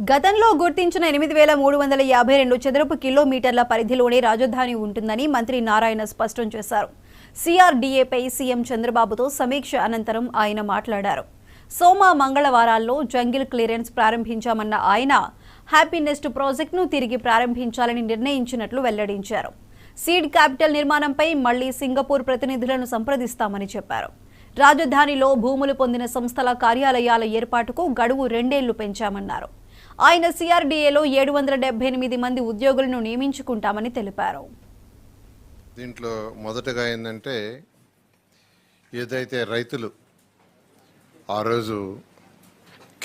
గతంలో గుర్తించిన 8,352 చదరపు కిలోమీటర్ల పరిధిలోనే రాజధాని ఉంటుందని మంత్రి నారాయణ స్పష్టం చేశారు. సిఆర్డీఏపై సీఎం చంద్రబాబుతో సమీక్ష అనంతరం ఆయన మాట్లాడారు. సోమ మంగళవారాల్లో జంగిల్ క్లియరెన్స్ ప్రారంభించామన్న ఆయన హ్యాపీనెస్ట్ ప్రాజెక్టును తిరిగి ప్రారంభించాలని నిర్ణయించినట్లు వెల్లడించారు. సీడ్ క్యాపిటల్ నిర్మాణంపై మళ్లీ సింగపూర్ ప్రతినిధులను సంప్రదిస్తామని చెప్పారు. రాజధానిలో భూములు పొందిన సంస్థల కార్యాలయాల ఏర్పాటుకు గడువు 2 ఏళ్లు పెంచామన్నారు. ఆయన సిఆర్డీఏలో 778 మంది ఉద్యోగులను నియమించుకుంటామని తెలిపారు. దీంట్లో మొదటగా ఏంటంటే ఏదైతే రైతులు ఆ రోజు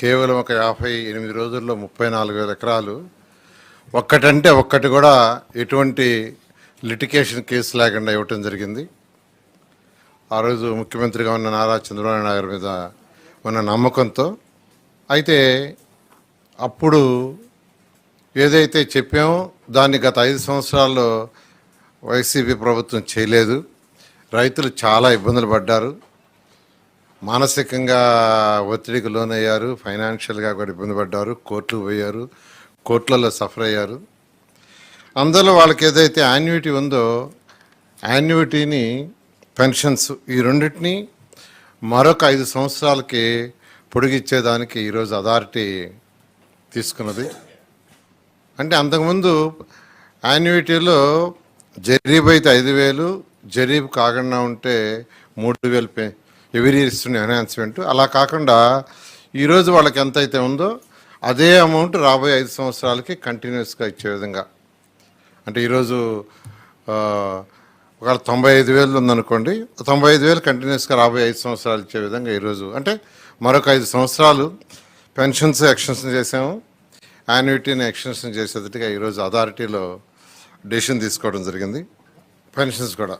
కేవలం ఒక 58 రోజుల్లో 34,000 ఎకరాలు ఒక్కటంటే ఒక్కటి కూడా ఎటువంటి లిటిగేషన్ కేసు లేకుండా ఇవ్వటం జరిగింది. ఆ రోజు ముఖ్యమంత్రిగా ఉన్న నారా చంద్రబాబు నాయుడు మీద ఉన్న నమ్మకంతో అయితే అప్పుడు ఏదైతే చెప్పామో దాన్ని గత 5 సంవత్సరాల్లో వైసీపీ ప్రభుత్వం చేయలేదు. రైతులు చాలా ఇబ్బందులు పడ్డారు, మానసికంగా ఒత్తిడికి లోనయ్యారు, ఫైనాన్షియల్గా కూడా ఇబ్బంది పడ్డారు, కోర్టుకు పోయారు, కోర్టులలో సఫర్ అయ్యారు. అందులో వాళ్ళకి ఏదైతే యాన్యుటీ ఉందో యాన్యుటీని పెన్షన్స్ ఈ రెండింటినీ మరొక 5 సంవత్సరాలకి పొడిగిచ్చేదానికి ఈరోజు అథారిటీ తీసుకున్నది. అంటే అంతకుముందు యాన్యుటీలో జరీబ్ అయితే 5,000, జరీబ్ కాకుండా ఉంటే 3,000 ఎవరీ ఇస్తున్న ఎన్హాన్స్మెంట్. అలా కాకుండా ఈరోజు వాళ్ళకి ఎంత అయితే ఉందో అదే అమౌంట్ రాబోయే 5 సంవత్సరాలకి కంటిన్యూస్గా ఇచ్చే విధంగా. అంటే ఈరోజు ఒక 95,000 ఉందనుకోండి, 95,000 కంటిన్యూస్గా రాబోయే 5 సంవత్సరాలు ఇచ్చే విధంగా ఈరోజు అంటే మరొక 5 సంవత్సరాలు పెన్షన్స్ ఎక్స్టెన్షన్ చేసాము, యాన్యుటీని ఎక్స్టెన్షన్ చేసేటట్టుగా ఈరోజు అథారిటీలో డెసిషన్ తీసుకోవడం జరిగింది. పెన్షన్స్ కూడా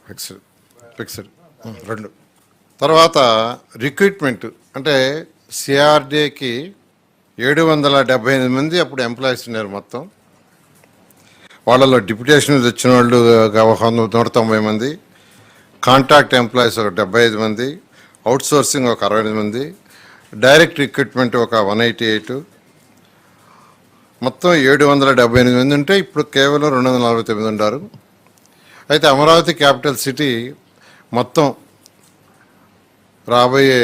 ఫిక్స్డ్ 2. తర్వాత రిక్రూట్మెంట్ అంటే సిఆర్డీకి 778 మంది అప్పుడు ఎంప్లాయీస్ ఉన్నారు. మొత్తం వాళ్ళలో డిప్యుటేషన్ వచ్చిన వాళ్ళు 190 మంది, కాంట్రాక్ట్ ఎంప్లాయీస్ ఒక 75 మంది, అవుట్సోర్సింగ్ ఒక 60 మంది, డైరెక్ట్ రిక్రూట్మెంట్ ఒక 188, మొత్తం 778 మంది ఉంటే ఇప్పుడు కేవలం 249 ఉన్నారు. అయితే అమరావతి క్యాపిటల్ సిటీ మొత్తం రాబోయే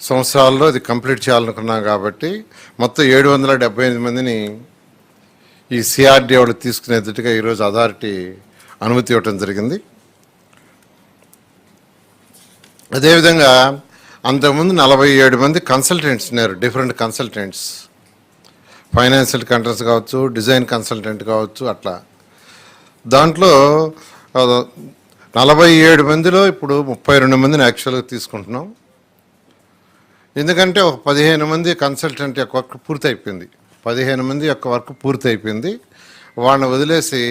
సంవత్సరాల్లో ఇది కంప్లీట్ చేయాలనుకున్నాం కాబట్టి మొత్తం 778 మందిని ఈ సిఆర్డీ వాళ్ళు తీసుకునేటట్టుగా ఈరోజు అథారిటీ అనుమతి ఇవ్వటం జరిగింది. అదేవిధంగా అంతకుముందు 47 మంది కన్సల్టెంట్స్ ఉన్నారు, డిఫరెంట్ కన్సల్టెంట్స్, ఫైనాన్షియల్ కన్సల్టెంట్స్ కావచ్చు, డిజైన్ కన్సల్టెంట్ కావచ్చు. అట్లా దాంట్లో 47 మందిలో ఇప్పుడు 32 మందిని యాక్చువల్గా తీసుకుంటున్నాం. ఎందుకంటే ఒక 15 మంది కన్సల్టెంట్ యొక్క వర్క్ పూర్తయిపోయింది, 15 మంది యొక్క వర్క్ పూర్తయిపోయింది. వాళ్ళని వదిలేసి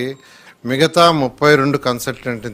మిగతా 32 కన్సల్టెంట్ని